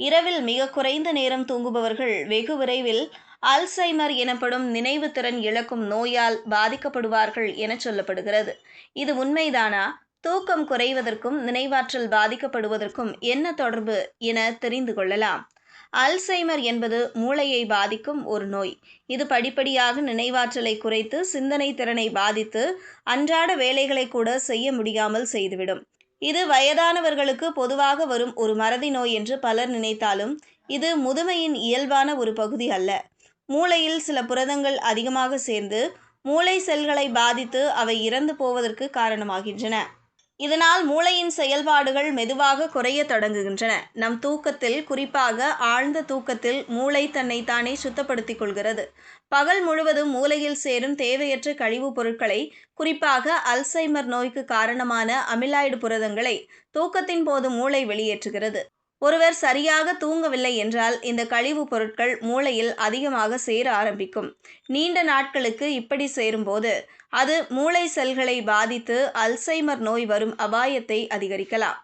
இரவில் மிக குறைந்த நேரம் தூங்குபவர்கள் வெகு விரைவில் அல்சைமர் எனப்படும் நினைவு திறன் இழக்கும் நோயால் பாதிக்கப்படுவார்கள் என சொல்லப்படுகிறது. இது உண்மைதானா? தூக்கம் குறைவதற்கும் நினைவாற்றல் பாதிக்கப்படுவதற்கும் என்ன தொடர்பு என தெரிந்து கொள்ளலாம். அல்சைமர் என்பது மூளையை பாதிக்கும் ஒரு நோய். இது படிப்படியாக நினைவாற்றலை குறைத்து சிந்தனை திறனை பாதித்து அன்றாட வேலைகளை கூட செய்ய முடியாமல் செய்துவிடும். இது வயதானவர்களுக்கு பொதுவாக வரும் ஒரு மறதி நோய் என்று பலர் நினைத்தாலும் இது முதுமையின் இயல்பான ஒரு பகுதி அல்ல. மூளையில் சில புரதங்கள் அதிகமாக சேர்ந்து மூளை செல்களை பாதித்து அவை இறந்து போவதற்கு காரணமாகின்றன. இதனால் மூளையின் செயல்பாடுகள் மெதுவாக குறைய தொடங்குகின்றன. நம் தூக்கத்தில், குறிப்பாக ஆழ்ந்த தூக்கத்தில் மூளை தன்னைத்தானே சுத்தப்படுத்திக் கொள்கிறது. பகல் முழுவதும் மூளையில் சேரும் தேவையற்ற கழிவுப் பொருட்களை, குறிப்பாக அல்சைமர் நோய்க்கு காரணமான அமிலாய்டு புரதங்களை தூக்கத்தின் போது மூளை வெளியேற்றுகிறது. ஒருவர் சரியாக தூங்கவில்லை என்றால் இந்த கழிவுப் பொருட்கள் மூளையில் அதிகமாக சேர ஆரம்பிக்கும். நீண்ட நாட்களுக்கு இப்படி சேரும்போது அது மூளை செல்களை பாதித்து அல்சைமர் நோய் வரும் அபாயத்தை அதிகரிக்கலாம்.